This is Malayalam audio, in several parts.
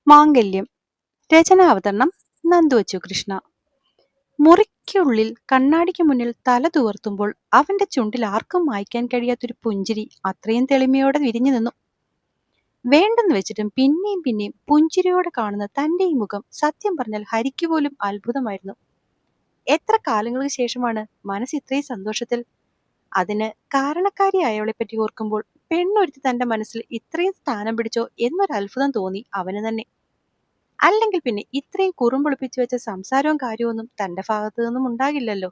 മാംഗല്യം. രചനാവതരണം നന്ദുവച്ചു കൃഷ്ണ. മുറിക്കുള്ളിൽ കണ്ണാടിക്ക് മുന്നിൽ തല തുവർത്തുമ്പോൾ അവന്റെ ചുണ്ടിൽ ആർക്കും മായ്ക്കാൻ കഴിയാത്തൊരു പുഞ്ചിരി അത്രയും തെളിമയോടെ വിരിഞ്ഞു നിന്നു. വേണ്ടെന്ന് വെച്ചിട്ടും പിന്നെയും പിന്നെയും പുഞ്ചിരിയോടെ കാണുന്ന തന്റെ ഈ മുഖം സത്യം പറഞ്ഞാൽ ഹരിക്ക് പോലും അത്ഭുതമായിരുന്നു. എത്ര കാലങ്ങൾക്ക് ശേഷമാണ് മനസ്സ് ഇത്രയും സന്തോഷത്തിൽ. അതിന് കാരണക്കാരിയായവളെ പറ്റി ഓർക്കുമ്പോൾ പെണ്ണൊരുത്തി തന്റെ മനസ്സിൽ ഇത്രയും സ്ഥാനം പിടിച്ചോ എന്നൊരു അത്ഭുതം തോന്നി അവന് തന്നെ. അല്ലെങ്കിൽ പിന്നെ ഇത്രയും കുറുമ്പൊളിപ്പിച്ചു വെച്ച സംസാരവും കാര്യമൊന്നും തന്റെ ഭാഗത്തു നിന്നും ഉണ്ടാകില്ലല്ലോ.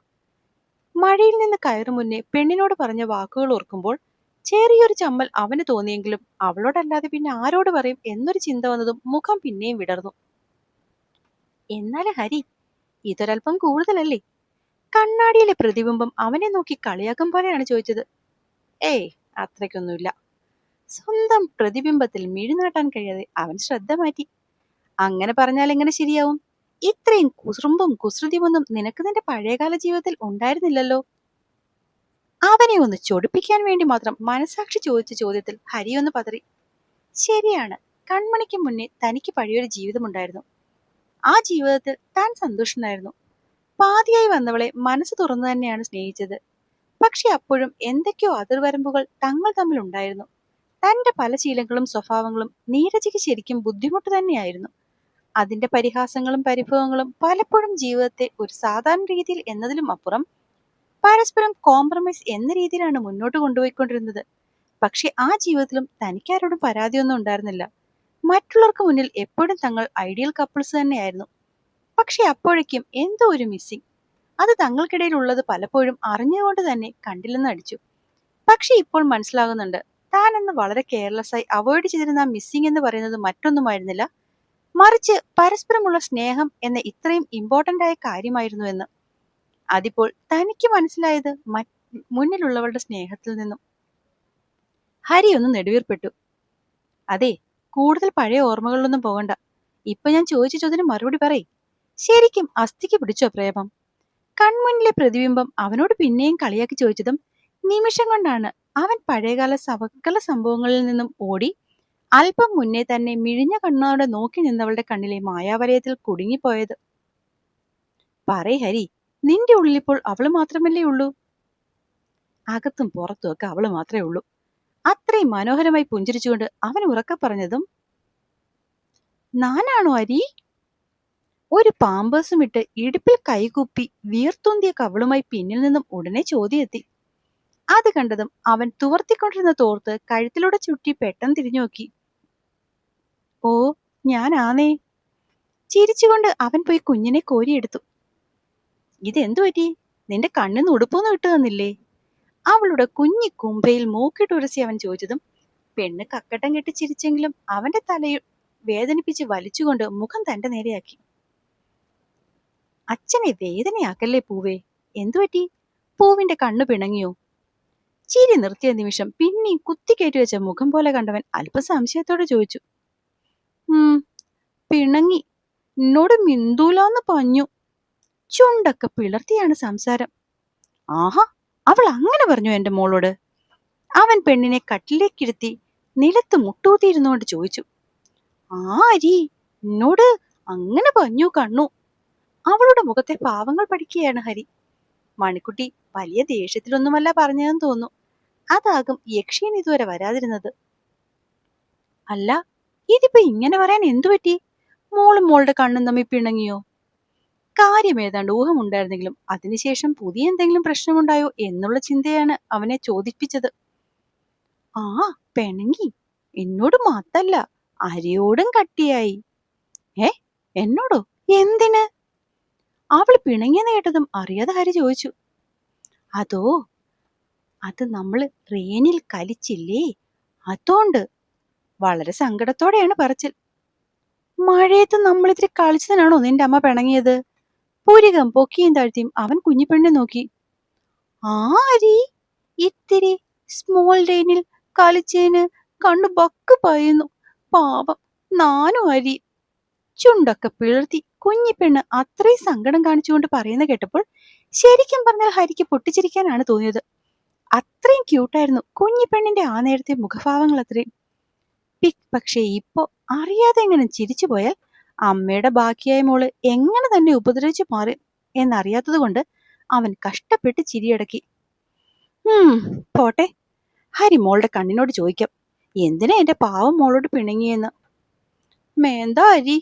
മഴയിൽ നിന്ന് കയറു മുന്നേ പെണ്ണിനോട് പറഞ്ഞ വാക്കുകൾ ഓർക്കുമ്പോൾ ചെറിയൊരു ചമ്മൽ അവന് തോന്നിയെങ്കിലും അവളോടല്ലാതെ പിന്നെ ആരോട് പറയും എന്നൊരു ചിന്ത വന്നതും മുഖം പിന്നെയും വിടർന്നു. എന്നാലും ഹരി, ഇതൊരൽപ്പം കൂടുതലല്ലേ? കണ്ണാടിയിലെ പ്രതിബിംബം അവനെ നോക്കി കളിയാക്കും പോലെയാണ് ചോദിച്ചത്. ഏയ്, അത്രയ്ക്കൊന്നുമില്ല. സ്വന്തം പ്രതിബിംബത്തിൽ മിഴിനാട്ടാൻ കഴിയാതെ അവൻ ശ്രദ്ധ മാറ്റി. അങ്ങനെ പറഞ്ഞാൽ എങ്ങനെ ശരിയാവും? ഇത്രയും കുസൃമ്പും കുസൃതിയൊന്നും നിനക്ക് നിന്റെ പഴയകാല ജീവിതത്തിൽ ഉണ്ടായിരുന്നില്ലല്ലോ. അവനെ ഒന്ന് ചൊടിപ്പിക്കാൻ വേണ്ടി മാത്രം മനസാക്ഷി ചോദിച്ച ചോദ്യത്തിൽ ഹരി ഒന്ന് പതറി. ശരിയാണ്, കൺമണിക്ക് മുന്നേ തനിക്ക് പഴയൊരു ജീവിതമുണ്ടായിരുന്നു. ആ ജീവിതത്തിൽ താൻ സന്തോഷനായിരുന്നു. പാതിയായി വന്നവളെ മനസ്സ് തുറന്നു തന്നെയാണ് സ്നേഹിച്ചത്. പക്ഷെ അപ്പോഴും എന്തൊക്കെയോ അതിർവരമ്പുകൾ തങ്ങൾ തമ്മിൽ ഉണ്ടായിരുന്നു. തന്റെ പല ശീലങ്ങളും സ്വഭാവങ്ങളും നീരജയ്ക്ക് ശരിക്കും ബുദ്ധിമുട്ട് തന്നെയായിരുന്നു. അതിന്റെ പരിഹാസങ്ങളും പരിഭവങ്ങളും പലപ്പോഴും ജീവിതത്തെ ഒരു സാധാരണ രീതിയിൽ എന്നതിലും അപ്പുറം പരസ്പരം കോംപ്രമൈസ് എന്ന രീതിയിലാണ് മുന്നോട്ട് കൊണ്ടുപോയിക്കൊണ്ടിരുന്നത്. പക്ഷെ ആ ജീവിതത്തിലും തനിക്കാരോടും പരാതിയൊന്നും ഉണ്ടായിരുന്നില്ല. മറ്റുള്ളവർക്ക് മുന്നിൽ എപ്പോഴും തങ്ങൾ ഐഡിയൽ കപ്പിൾസ് തന്നെയായിരുന്നു. പക്ഷെ അപ്പോഴേക്കും എന്തോ ഒരു മിസ്സിംഗ്. അത് തങ്ങൾക്കിടയിൽ ഉള്ളത് പലപ്പോഴും അറിഞ്ഞുകൊണ്ട് തന്നെ കണ്ടില്ലെന്ന് അടിച്ചു. പക്ഷെ ഇപ്പോൾ മനസ്സിലാകുന്നുണ്ട്, താൻ എന്ന് വളരെ കെയർലെസ്സായി അവോയ്ഡ് ചെയ്തിരുന്ന ആ മിസ്സിംഗ് എന്ന് പറയുന്നത് മറ്റൊന്നുമായിരുന്നില്ല, മറിച്ച് പരസ്പരമുള്ള സ്നേഹം എന്ന ഇത്രയും ഇമ്പോർട്ടന്റ് ആയ കാര്യമായിരുന്നു എന്ന്. അതിപ്പോൾ തനിക്ക് മനസ്സിലായത് മുന്നിലുള്ളവളുടെ സ്നേഹത്തിൽ നിന്നും. ഹരി ഒന്ന് നെടുവീർപ്പെട്ടു. അതെ, കൂടുതൽ പഴയ ഓർമ്മകളിലൊന്നും പോകണ്ട. ഇപ്പൊ ഞാൻ ചോദിച്ച ചോദ്യത്തിന് മറുപടി പറയ്. ശരിക്കും അസ്ഥിക്ക് പിടിച്ചോ പ്രേമം? കൺമുന്നിലെ പ്രതിബിംബം അവനോട് പിന്നെയും കളിയാക്കി ചോദിച്ചതും നിമിഷം കൊണ്ടാണ് അവൻ പഴയകാല സകല സംഭവങ്ങളിൽ നിന്നും ഓടി അല്പം മുന്നേ തന്നെ മിഴിഞ്ഞ കണ്ണോടെ നോക്കി നിന്നവളുടെ കണ്ണിലെ മായാവലയത്തിൽ കുടുങ്ങിപ്പോയത്. പറയ് ഹരി, നിന്റെ ഉള്ളിലിപ്പോൾ അവള് മാത്രമല്ലേ ഉള്ളൂ? അകത്തും പുറത്തും ഒക്കെ അവള് മാത്രമേ ഉള്ളൂ. അത്രയും മനോഹരമായി പുഞ്ചിരിച്ചുകൊണ്ട് അവൻ ഉറക്കെ പറഞ്ഞതും, നാനാണോ ഹരി? ഒരു പാമ്പേഴ്സും ഇട്ട് ഇടുപ്പിൽ കൈകൂപ്പി വീർത്തുന്തിയ കവളുമായി പിന്നിൽ നിന്നും ഉടനെ ചോദ്യമെത്തി. അത് കണ്ടതും അവൻ തുവർത്തിക്കൊണ്ടിരുന്ന തോർത്ത് കഴുത്തിലൂടെ ചുറ്റി പെട്ടെന്ന് തിരിഞ്ഞു നോക്കി. ഓ, ഞാനാന്നേ. ചിരിച്ചുകൊണ്ട് അവൻ പോയി കുഞ്ഞിനെ കോരിയെടുത്തു. ഇതെന്തു പറ്റി? നിന്റെ കണ്ണിന്ന് ഉടുപ്പൊന്നും ഇട്ടു തന്നില്ലേ? അവളുടെ കുഞ്ഞി കുമ്പയിൽ മൂക്കിട്ടുരസി അവൻ ചോദിച്ചതും പെണ്ണ് കക്കട്ടം കെട്ടി ചിരിച്ചെങ്കിലും അവന്റെ തലയിൽ വേദനിപ്പിച്ച് വലിച്ചുകൊണ്ട് മുഖം തന്റെ നേരെയാക്കി. അച്ഛനെ വേദനയാക്കല്ലേ പൂവേ. എന്തുപറ്റി? പൂവിന്റെ കണ്ണു പിണങ്ങിയോ? ചിരി നിർത്തിയ നിമിഷം പിന്നെയും കുത്തിക്കയറ്റി വെച്ച മുഖം പോലെ കണ്ടവൻ അല്പ സംശയത്തോടെ ചോദിച്ചു. പിണങ്ങി. എന്നോട് മിണ്ടൂലാന്ന് പറഞ്ഞു. ചുണ്ടൊക്കെ പിളർത്തിയാണ് സംസാരം. ആഹാ, അവൾ അങ്ങനെ പറഞ്ഞു എന്റെ മോളോട്? അവൻ പെണ്ണിനെ കട്ടിലേക്കിരുത്തി നിലത്ത് മുട്ടൂത്തിയിരുന്നുകൊണ്ട് ചോദിച്ചു. ആ അരി, എന്നോട് അങ്ങനെ പറഞ്ഞു കണ്ണു. അവളുടെ മുഖത്തെ പാവങ്ങൾ പഠിക്കുകയാണ് ഹരി. മണിക്കുട്ടി വലിയ ദേഷ്യത്തിലൊന്നുമല്ല പറഞ്ഞതെന്ന് തോന്നുന്നു. അതാകും യക്ഷിയൻ ഇതുവരെ വരാതിരുന്നത്. അല്ല, ഇതിപ്പോ ഇങ്ങനെ പറയാൻ എന്തു പറ്റി? മോളും മോളുടെ കണ്ണും തമ്മിൽ പിണങ്ങിയോ? കാര്യം ഏതാണ്ട് ഊഹമുണ്ടായിരുന്നെങ്കിലും അതിനുശേഷം പുതിയ എന്തെങ്കിലും പ്രശ്നമുണ്ടായോ എന്നുള്ള ചിന്തയാണ് അവനെ ചോദിപ്പിച്ചത്. ആ, പിണങ്ങി. എന്നോട് മാത്രല്ല, അരിയോടും കട്ടിയായി. ഏ, എന്നോടോ? എന്തിന്? അവൾ പിണങ്ങിയെന്ന് കേട്ടതും അറിയാതെ ഹരി ചോദിച്ചു. അതോ, അത് നമ്മള് ട്രെയിനിൽ കലിച്ചില്ലേ, അതോണ്ട്. വളരെ സങ്കടത്തോടെയാണ് പറച്ചിൽ. മഴയത്ത് നമ്മളിത്തിരി കളിച്ചതിനാണോ നിന്റെ അമ്മ പിണങ്ങിയത്? പുരികം പൊക്കിയും താഴ്ത്തിയും അവൻ കുഞ്ഞിപ്പെണ്ണെ നോക്കി. ആ അരി, ഇത്തിരി സ്മോൾ റെയിനിൽ കളിച്ചതിന് കണ്ണു ബക്ക് പായുന്നു. പാപം, നാനും അരി. ചുണ്ടൊക്കെ പിളർത്തി കുഞ്ഞിപ്പെണ്ണ് അത്രയും സങ്കടം കാണിച്ചുകൊണ്ട് പറയുന്ന കേട്ടപ്പോൾ ശരിക്കും പറഞ്ഞാൽ ഹരിക്ക് പൊട്ടിച്ചിരിക്കാനാണ് തോന്നിയത്. അത്രയും ക്യൂട്ടായിരുന്നു കുഞ്ഞിപ്പെണ്ണിന്റെ ആ നേരത്തെ മുഖഭാവങ്ങൾ അത്രയും. പക്ഷെ ഇപ്പോ അറിയാതെ എങ്ങനെ ചിരിച്ചു പോയാൽ അമ്മയുടെ ബാക്കിയായ മോള് എങ്ങനെ തന്നെ ഉപദ്രവിച്ചു മാറി എന്നറിയാത്തത് കൊണ്ട് അവൻ കഷ്ടപ്പെട്ട് ചിരിയടക്കി. പോട്ടെ, ഹരി മോളുടെ കണ്ണിനോട് ചോദിക്കാം, എന്തിനാ എന്റെ പാവം മോളോട് പിണങ്ങിയെന്ന്. മേന്താ അരി,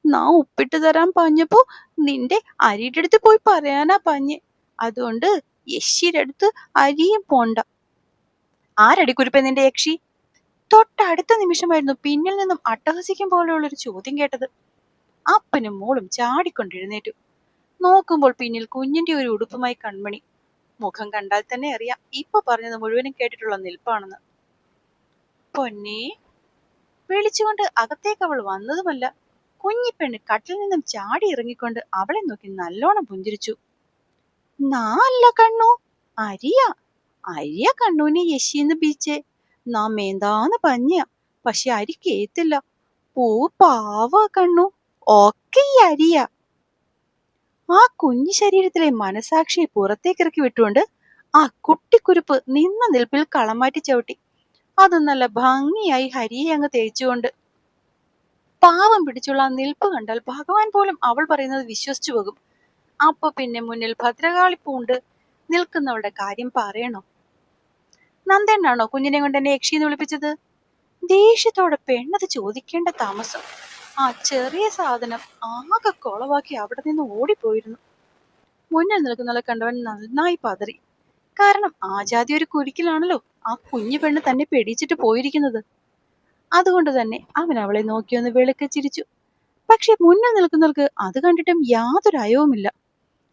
നാ ഉപ്പിട്ട് തരാൻ പറഞ്ഞപ്പോ നിന്റെ അരിയുടെ അടുത്ത് പോയി പറയാനാ പറഞ്ഞ്. അതുകൊണ്ട് യക്ഷിയുടെ അടുത്ത് അരിയും പോണ്ട. ആരടി കുരുപ്പേ നിന്റെ യക്ഷി? തൊട്ടടുത്ത നിമിഷമായിരുന്നു പിന്നിൽ നിന്നും അട്ടഹസിക്കും പോലെയുള്ളൊരു ചോദ്യം കേട്ടത്. അപ്പനും മോളും ചാടിക്കൊണ്ടെഴുന്നേറ്റു. നോക്കുമ്പോൾ പിന്നിൽ കുഞ്ഞിന്റെ ഒരു ഉടുപ്പുമായി കൺമണി. മുഖം കണ്ടാൽ തന്നെ അറിയാം ഇപ്പൊ പറഞ്ഞത് മുഴുവനും കേട്ടിട്ടുള്ള നിൽപ്പാണെന്ന്. പൊന്നേ, വിളിച്ചുകൊണ്ട് അകത്തേക്ക് അവൾ വന്നതുമല്ല, കുഞ്ഞിപ്പെണ്ണ് കട്ടിൽ നിന്നും ചാടി ഇറങ്ങിക്കൊണ്ട് അവളെ നോക്കി നല്ലോണം പുഞ്ചിരിച്ചു. നാ അല്ല കണ്ണു, അരിയാ. അരിയ കണ്ണുവിനെ യശിന്ന് ബീച്ചേ. നാ മേന്താന്ന് പഞ്ഞിയാ, പക്ഷെ അരി കേത്തില്ല. പൂ പാവ കണ്ണു, ഒക്കെ ഈ അരിയാ. ആ കുഞ്ഞു ശരീരത്തിലെ മനസാക്ഷിയെ പുറത്തേക്കിറക്കി വിട്ടുകൊണ്ട് ആ കുട്ടിക്കുരുപ്പ് നിന്ന നിൽപ്പിൽ കളമാറ്റി ചവിട്ടി. അത് നല്ല ഭംഗിയായി ഹരിയെ അങ്ങ് തേച്ചുകൊണ്ട്. പാവം പിടിച്ചുള്ള ആ നിൽപ്പ് കണ്ടാൽ ഭഗവാൻ പോലും അവൾ പറയുന്നത് വിശ്വസിച്ചു പോകും. അപ്പൊ പിന്നെ മുന്നിൽ ഭദ്രകാളി പൂണ്ട് നിൽക്കുന്നവളുടെ കാര്യം പറയണോ? നന്ദേണ്ണാണോ കുഞ്ഞിനെ കൊണ്ട് എന്നെ യക്ഷിന്ന് വിളിപ്പിച്ചത്? ദേഷ്യത്തോടെ പെണ്ണത് ചോദിക്കേണ്ട താമസം. ആ ചെറിയ സാധനം ആകെ കൊളവാക്കി അവിടെ നിന്ന് ഓടിപ്പോയിരുന്നു. മുന്നിൽ നിൽക്കുന്നവളെ കണ്ടവൻ നന്നായി പതറി. കാരണം ആ ജാതി ഒരു കുരുക്കിലാണല്ലോ ആ കുഞ്ഞു പെണ്ണ് തന്നെ പെടിച്ചിട്ട് പോയിരിക്കുന്നത്. അതുകൊണ്ട് തന്നെ അവൻ അവളെ നോക്കിയൊന്ന് വെളുക്കെ ചിരിച്ചു. പക്ഷെ മുന്നിൽ നിൽക്കുന്നവർക്ക് അത് കണ്ടിട്ടും യാതൊരു അയവുമില്ല.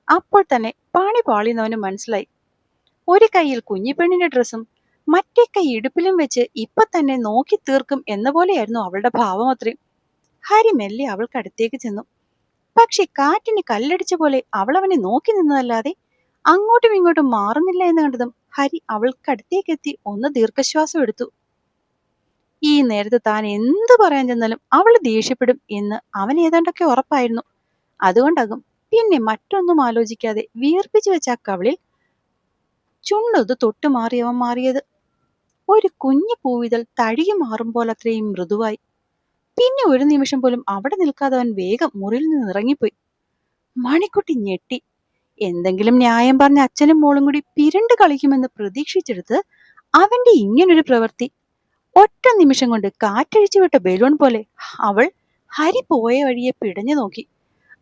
അപ്പോൾ തന്നെ പണി പാളിയെന്നവന് മനസ്സിലായി. ഒരു കൈയിൽ കുഞ്ഞിപ്പെണ്ണിന്റെ ഡ്രസ്സും മറ്റേ കൈ ഇടുപ്പിലും വെച്ച് ഇപ്പൊ തന്നെ നോക്കി തീർക്കും എന്ന പോലെയായിരുന്നു അവളുടെ ഭാവം അത്രയും. ഹരി മെല്ലെ അവൾക്കടുത്തേക്ക് ചെന്നു. പക്ഷെ കാറ്റിന് കല്ലടിച്ച പോലെ അവൾ അവനെ നോക്കി നിന്നതല്ലാതെ അങ്ങോട്ടും ഇങ്ങോട്ടും മാറുന്നില്ല എന്ന് കണ്ടതും ഹരി അവൾക്കടുത്തേക്കെത്തി ഒന്ന് ദീർഘശ്വാസം എടുത്തു. ഈ നേരത്ത് താൻ എന്തു പറയാൻ ചെന്നാലും അവൾ ദേഷ്യപ്പെടും എന്ന് അവൻ ഏതാണ്ടൊക്കെ ഉറപ്പായിരുന്നു. അതുകൊണ്ടാകും പിന്നെ മറ്റൊന്നും ആലോചിക്കാതെ വീർപ്പിച്ചു വെച്ച ആ കവിളിൽ ചുണ്ടൊന്ന് തൊട്ടു മാറിയവൻ മാറിയത്. ഒരു കുഞ്ഞു പൂവിതൾ തഴുകി മാറുമ്പോൾ അത്രയും മൃദുവായി. പിന്നെ ഒരു നിമിഷം പോലും അവിടെ നിൽക്കാതെ അവൻ വേഗം മുറിയിൽ നിന്ന് ഇറങ്ങിപ്പോയി. മണിക്കുട്ടി ഞെട്ടി. എന്തെങ്കിലും ന്യായം പറഞ്ഞ അച്ഛനും മോളും കൂടി പിരണ്ട് കളിക്കുമെന്ന് പ്രതീക്ഷിച്ചെടുത്ത് അവന്റെ ഇങ്ങനൊരു പ്രവൃത്തി. ഒറ്റ നിമിഷം കൊണ്ട് കാറ്റഴിച്ചു വിട്ട ബലൂൺ പോലെ അവൾ ഹരി പോയ വഴിയെ പിടഞ്ഞു നോക്കി.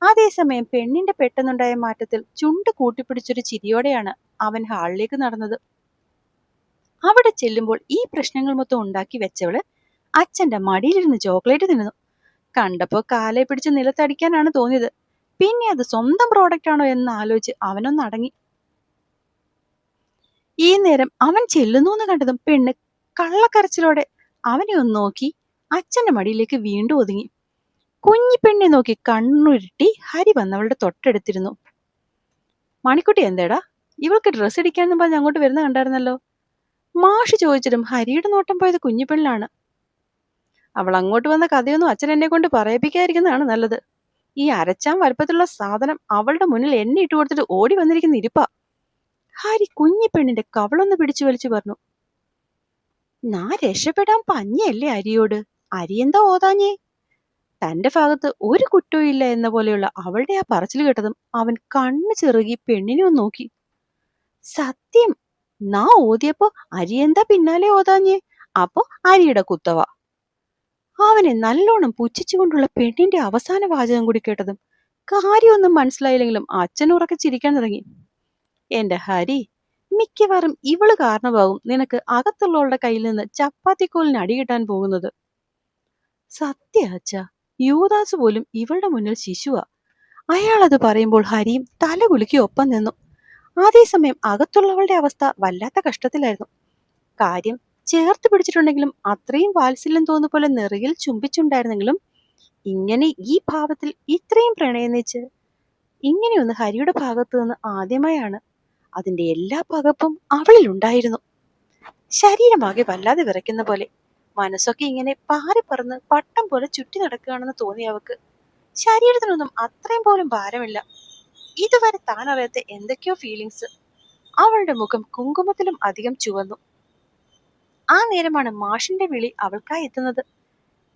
അതേസമയം പെണ്ണിന്റെ പെട്ടെന്നുണ്ടായ മാറ്റത്തിൽ ചുണ്ട് കൂട്ടിപ്പിടിച്ചൊരു ചിരിയോടെയാണ് അവൻ ഹാളിലേക്ക് നടന്നത്. അവിടെ ചെല്ലുമ്പോൾ ഈ പ്രശ്നങ്ങൾ മൊത്തം ഉണ്ടാക്കി വെച്ചവള് അച്ഛന്റെ മടിയിലിരുന്ന് ചോക്ലേറ്റ് തിന്നുന്നു. കണ്ടപ്പോ കാലെ പിടിച്ച് നിലത്തടിക്കാനാണ് തോന്നിയത്. പിന്നെ അത് സ്വന്തം പ്രോഡക്റ്റ് ആണോ എന്ന് ആലോചിച്ച് അവനൊന്ന് അടങ്ങി. ഈ നേരം അവൻ ചെല്ലുന്നു എന്ന് കണ്ടതും പെണ്ണ് കള്ളക്കരച്ചിലോടെ അവനെ ഒന്ന് നോക്കി അച്ഛന്റെ മടിയിലേക്ക് വീണ്ടും ഒതുങ്ങി. കുഞ്ഞിപ്പെണ്ണെ നോക്കി കണ്ണുരുട്ടി ഹരി വന്നവളുടെ തൊട്ടടുത്തിരുന്നു. മണിക്കുട്ടി എന്തേടാ, ഇവൾക്ക് ഡ്രസ്സ് ഇടിക്കാന്നും പറഞ്ഞ് അങ്ങോട്ട് വരുന്ന കണ്ടായിരുന്നല്ലോ. മാഷ് ചോദിച്ചിട്ടും ഹരിയുടെ നോട്ടം പോയത് കുഞ്ഞിപ്പെണ്ണിലാണ്. അവൾ അങ്ങോട്ട് വന്ന കഥയൊന്നും അച്ഛൻ എന്നെ കൊണ്ട് പറയിപ്പിക്കാതിരിക്കുന്നതാണ് നല്ലത്. ഈ അരച്ചാൻ വലുപ്പത്തിലുള്ള സാധനം അവളുടെ മുന്നിൽ എന്നെ ഇട്ട് കൊടുത്തിട്ട് ഓടി വന്നിരിക്കുന്ന ഇരിപ്പാ. ഹരി കുഞ്ഞിപ്പെണ്ണിന്റെ കവളൊന്ന് പിടിച്ചു വലിച്ചു പറഞ്ഞു. നാ രക്ഷപ്പെടാൻ പഞ്ഞയല്ലേ അരിയോട്, അരിയെന്താ ഓതാഞ്ഞേ? തന്റെ ഭാഗത്ത് ഒരു കുറ്റവും ഇല്ല എന്ന പോലെയുള്ള അവളുടെ ആ പറച്ചിൽ കേട്ടതും അവൻ കണ്ണു ചെറുകി പെണ്ണിനെ ഒന്ന് നോക്കി. സത്യം, നാ ഓതിയപ്പോ അരിയെന്താ പിന്നാലെ ഓതാഞ്ഞേ? അപ്പൊ അരിയുടെ കുത്തവ. അവനെ നല്ലോണം പുച്ഛിച്ചുകൊണ്ടുള്ള പെണ്ണിന്റെ അവസാന വാചകം കൂടി കേട്ടതും കാര്യമൊന്നും മനസ്സിലായില്ലെങ്കിലും അച്ഛൻ ഉറക്കെ ചിരിക്കാൻ തുടങ്ങി. എന്റെ ഹരി, മിക്കവാറും ഇവള് കാരണമാകും നിനക്ക് അകത്തുള്ളവളുടെ കയ്യിൽ നിന്ന് ചപ്പാത്തിക്കോലിന് അടി കിട്ടാൻ പോകുന്നത്. സത്യ അച്ഛ, യൂദാസ് പോലും ഇവളുടെ മുന്നിൽ ശിശുവാ. അയാളത് പറയുമ്പോൾ ഹരിയും തല കുലുക്കി ഒപ്പം നിന്നു. അതേസമയം അകത്തുള്ളവളുടെ അവസ്ഥ വല്ലാത്ത കഷ്ടത്തിലായിരുന്നു. കാര്യം ചേർത്ത് പിടിച്ചിട്ടുണ്ടെങ്കിലും അത്രയും വാത്സല്യം തോന്നുന്ന പോലെ നെറിയിൽ ചുംബിച്ചുണ്ടായിരുന്നെങ്കിലും ഇങ്ങനെ ഈ ഭാവത്തിൽ ഇത്രയും പ്രണയം വെച്ച് ഇങ്ങനെയൊന്ന് ഹരിയുടെ ഭാഗത്തു നിന്ന് ആദ്യമായാണ്. അതിന്റെ എല്ലാ പകപ്പും അവളിൽ ഉണ്ടായിരുന്നു. ശരീരമാകെ വല്ലാതെ വിറയ്ക്കുന്ന പോലെ, മനസ്സൊക്കെ ഇങ്ങനെ പാറിപ്പറന്ന് പട്ടം പോലെ ചുറ്റി നടക്കുകയാണെന്ന് തോന്നി അവക്ക്. ശരീരത്തിനൊന്നും അത്രയും പോലും ഭാരമില്ല. ഇതുവരെ താൻ അറിയാത്ത എന്തൊക്കെയോ ഫീലിങ്സ്. അവളുടെ മുഖം കുങ്കുമത്തിലും അധികം ചുവന്നു. ആ നേരമാണ് മാഷിന്റെ വിളി അവൾക്കായി എത്തുന്നത്.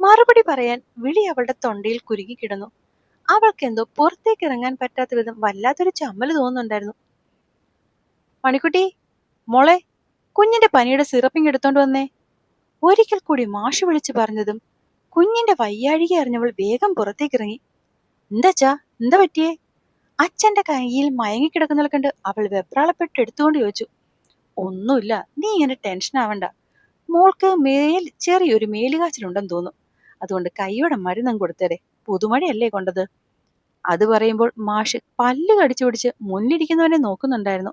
മറുപടി പറയാൻ വിളി അവളുടെ തൊണ്ടയിൽ കുരുങ്ങിക്കിടന്നു. അവൾക്കെന്തോ പുറത്തേക്ക് ഇറങ്ങാൻ പറ്റാത്ത വിധം വല്ലാത്തൊരു ചമ്മല് തോന്നുന്നുണ്ടായിരുന്നു. മണിക്കുട്ടി, മോളെ, കുഞ്ഞിന്റെ പനിയുടെ സിറപ്പിങ് എടുത്തോണ്ട് വന്നേ. ഒരിക്കൽ കൂടി മാഷ് വിളിച്ചു പറഞ്ഞതും കുഞ്ഞിന്റെ വയ്യാഴിക അറിഞ്ഞവൾ വേഗം പുറത്തേക്കിറങ്ങി. എന്താച്ചാ, എന്താ പറ്റിയേ? അച്ഛന്റെ കയ്യിൽ മയങ്ങിക്കിടക്കുന്നവൾ കണ്ട് അവൾ വെപ്രാളപ്പെട്ട് എടുത്തുകൊണ്ട് ചോദിച്ചു. ഒന്നുമില്ല, നീ ഇങ്ങനെ ടെൻഷൻ ആവണ്ട. മോൾക്ക് ചെറിയൊരു മേലുകാച്ചിലുണ്ടെന്ന് തോന്നും. അതുകൊണ്ട് കൈയോടെ മരുന്നും കൊടുത്തേരെ. പുതുമഴയല്ലേ കൊണ്ടത്. അത് പറയുമ്പോൾ മാഷ് പല്ല് കടിച്ചു പിടിച്ച് മുന്നിരിക്കുന്നവനെ നോക്കുന്നുണ്ടായിരുന്നു.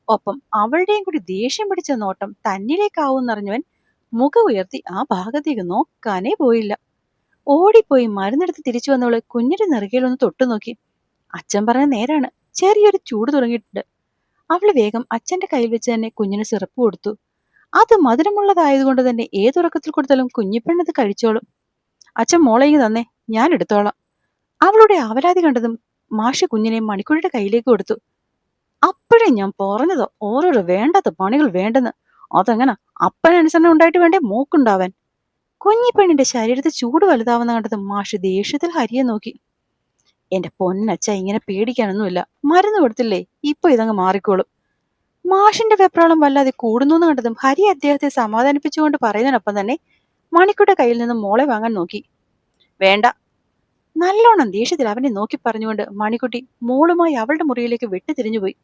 ഒപ്പം അവളുടെയും കൂടി ദേഷ്യം പിടിച്ച നോട്ടം തന്നിലേക്കാവൂന്നറിഞ്ഞവൻ മുഖം ഉയർത്തി ആ ഭാഗത്തേക്ക് നോക്കാനേ പോയില്ല. ഓടിപ്പോയി മരുന്നെടുത്ത് തിരിച്ചു വന്നവള് കുഞ്ഞിന്റെ നെറുകയിലൊന്ന് തൊട്ടു നോക്കി. അച്ഛൻ പറഞ്ഞ നേരാണ്, ചെറിയൊരു ചൂട് തുടങ്ങിയിട്ടുണ്ട്. അവള് വേഗം അച്ഛന്റെ കയ്യിൽ വെച്ച് തന്നെ കുഞ്ഞിന് സിറപ്പ് കൊടുത്തു. അത് മധുരമുള്ളതായതുകൊണ്ട് തന്നെ ഏതുറക്കത്തിൽ കൊടുത്താലും കുഞ്ഞിപ്പെണ്ണത് കഴിച്ചോളും. അച്ഛൻ മോളേക്ക് തന്നെ, ഞാൻ എടുത്തോളാം. അവളുടെ അവലാതി കണ്ടതും മാഷ് കുഞ്ഞിനെ മണിക്കുഴിയുടെ കയ്യിലേക്ക് കൊടുത്തു. അപ്പോഴേ ഞാൻ പറഞ്ഞതോ ഓരോരോ വേണ്ടാത്ത പണികൾ വേണ്ടെന്ന്. അതെങ്ങനെ അപ്പനനുസരണം ഉണ്ടായിട്ട് വേണ്ടേ മൂക്കുണ്ടാവാൻ. കുഞ്ഞിപ്പെണ്ണിന്റെ ശരീരത്തിൽ ചൂട് വലുതാവുന്ന കണ്ടതും മാഷ് ദേഷ്യത്തിൽ ഹരിയെ നോക്കി. എന്റെ പൊന്നച്ച, ഇങ്ങനെ പേടിക്കാനൊന്നുമില്ല. മരുന്ന് കൊടുത്തില്ലേ, ഇപ്പൊ ഇതങ്ങ് മാറിക്കോളും. മാഷിന്റെ വെപ്രാളം വല്ലാതെ കൂടുന്നു കണ്ടതും ഹരി അദ്ദേഹത്തെ സമാധാനിപ്പിച്ചുകൊണ്ട് പറയുന്നതിനൊപ്പം തന്നെ മണിക്കുടെ കയ്യിൽ നിന്നും മോളെ വാങ്ങാൻ നോക്കി. വേണ്ട. നല്ലോണം ദേഷ്യത്തിൽ അവനെ നോക്കി പറഞ്ഞുകൊണ്ട് മണിക്കുട്ടി മോളുമായി അവളുടെ മുറിയിലേക്ക് വെട്ടിത്തിരിഞ്ഞുപോയി.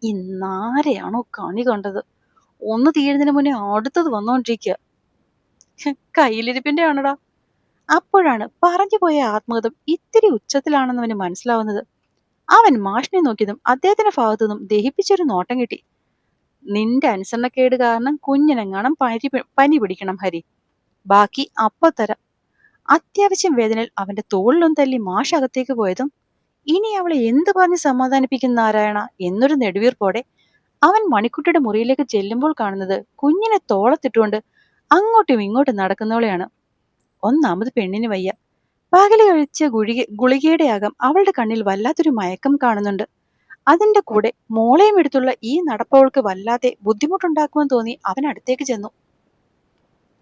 ഇന്നാരെയാണോ കണി കണ്ടത്? ഒന്ന് തീരുന്നതിന് മുന്നേ അടുത്തത് വന്നോണ്ടിരിക്കുക. കയ്യിലിരിപ്പിന്റെ ആണടാ. അപ്പോഴാണ് പറഞ്ഞുപോയ ആത്മകഥം ഇത്തിരി ഉച്ചത്തിലാണെന്ന് അവന് മനസ്സിലാവുന്നത്. അവൻ മാഷിനെ നോക്കിയതും അദ്ദേഹത്തിന്റെ ഭാഗത്തുനിന്നും ദഹിപ്പിച്ചൊരു നോട്ടം കിട്ടി. നിന്റെ അനുസരണക്കേട് കാരണം കുഞ്ഞിനെങ്ങാണം പനി പിടിക്കണം ഹരി. ബാക്കി അപ്പ തരാം. അത്യാവശ്യം വേദനയിൽ അവന്റെ തോളിലൊന്നും തല്ലി മാഷ് അകത്തേക്ക് പോയതും ഇനി അവളെ എന്ത് പറഞ്ഞ് സമാധാനിപ്പിക്കുന്ന നാരായണ എന്നൊരു നെടുവീർപ്പോടെ അവൻ മണിക്കുട്ടിയുടെ മുറിയിലേക്ക് ചെല്ലുമ്പോൾ കാണുന്നത് കുഞ്ഞിനെ തോളത്തിട്ടുകൊണ്ട് അങ്ങോട്ടും ഇങ്ങോട്ടും നടക്കുന്നവളെയാണ്. ഒന്നാമത് പെണ്ണിന് വയ്യ. പകല് കഴിച്ച ഗുളികയുടെ ആകം അവളുടെ കണ്ണിൽ വല്ലാത്തൊരു മയക്കം കാണുന്നുണ്ട്. അതിന്റെ കൂടെ മോളെയും എടുത്തുള്ള ഈ നടപ്പവൾക്ക് വല്ലാതെ ബുദ്ധിമുട്ടുണ്ടാക്കുമെന്ന് തോന്നി അവൻ അടുത്തേക്ക് ചെന്നു.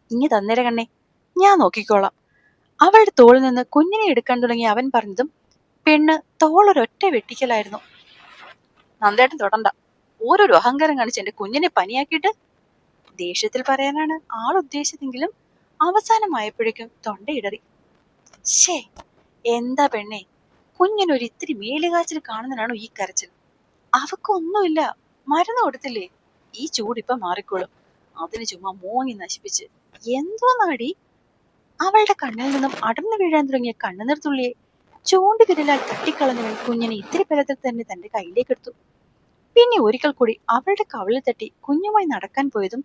ഇങ്ങി തന്നേര കണ്ണേ, ഞാൻ നോക്കിക്കോളാം. അവളുടെ തോളിൽ നിന്ന് കുഞ്ഞിനെ എടുക്കാൻ തുടങ്ങി അവൻ പറഞ്ഞതും പെണ്ണ് തോളൊരൊറ്റ വെട്ടിക്കലായിരുന്നു. നന്ദേട്ടൻ തൊടണ്ട. ഓരോരോ അഹങ്കാരം കാണിച്ച് എന്റെ കുഞ്ഞിനെ പനിയാക്കിയിട്ട്. ദേഷ്യത്തിൽ പറയാനാണ് ആൾ ഉദ്ദേശിച്ചതെങ്കിലും അവസാനമായപ്പോഴേക്കും തൊണ്ടയിടറി. ശേ, എന്താ പെണ്ണെ, കുഞ്ഞിനൊരു ഇത്തിരി മേലുകാച്ചിൽ കാണുന്നതിനാണോ ഈ കരച്ചിൽ? അവക്കൊന്നുമില്ല, മരുന്ന് കൊടുത്തില്ലേ, ഈ ചൂടിപ്പം മാറിക്കോളും. അതിന് ചുമ്മാ മോങ്ങി നശിപ്പിച്ച് എന്തോ നാടി. അവളുടെ കണ്ണിൽ നിന്നും അടർന്നു വീഴാൻ തുടങ്ങിയ കണ്ണുനീർത്തുള്ളിയെ ചൂണ്ടുവിരലാൽ തട്ടിക്കളഞ്ഞവൻ കുഞ്ഞിനെ ഇത്തിരി ബലത്തിൽ തന്നെ തന്റെ കയ്യിലേക്കെടുത്തു. പിന്നെ ഒരിക്കൽ കൂടി അവളുടെ കവിളിൽ തട്ടി കുഞ്ഞുമായി നടക്കാൻ പോയതും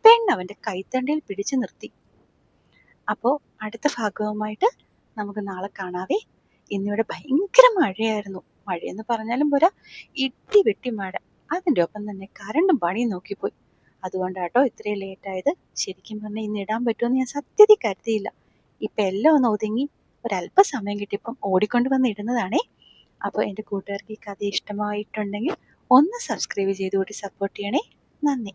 പെണ്ണവന്റെ കൈത്തണ്ടയിൽ പിടിച്ചു നിർത്തി. അപ്പോ അടുത്ത ഭാഗവുമായിട്ട് നമുക്ക് നാളെ കാണാവേ. ഇന്നിവിടെ ഭയങ്കര മഴയായിരുന്നു. മഴയെന്ന് പറഞ്ഞാലും പോരാ, ഇടി വെട്ടി മഴ. അതിൻ്റെ ഒപ്പം തന്നെ കരണ്ടും പണിയും നോക്കിപ്പോയി. അതുകൊണ്ടാട്ടോ ഇത്രയും ലേറ്റായത്. ശരിക്കും പറഞ്ഞാൽ ഇന്ന് ഇടാൻ പറ്റുമെന്ന് ഞാൻ സത്യത്തിൽ കരുതിയില്ല. ഇപ്പം എല്ലാം ഒന്ന് ഒതുങ്ങി ഒരല്പസമയം കിട്ടിയപ്പം ഓടിക്കൊണ്ട് വന്ന് ഇടുന്നതാണേ. അപ്പോൾ എൻ്റെ കൂട്ടുകാർക്ക് ഈ കഥ ഇഷ്ടമായിട്ടുണ്ടെങ്കിൽ ഒന്ന് സബ്സ്ക്രൈബ് ചെയ്തുകൂടി സപ്പോർട്ട് ചെയ്യണേ. നന്ദി.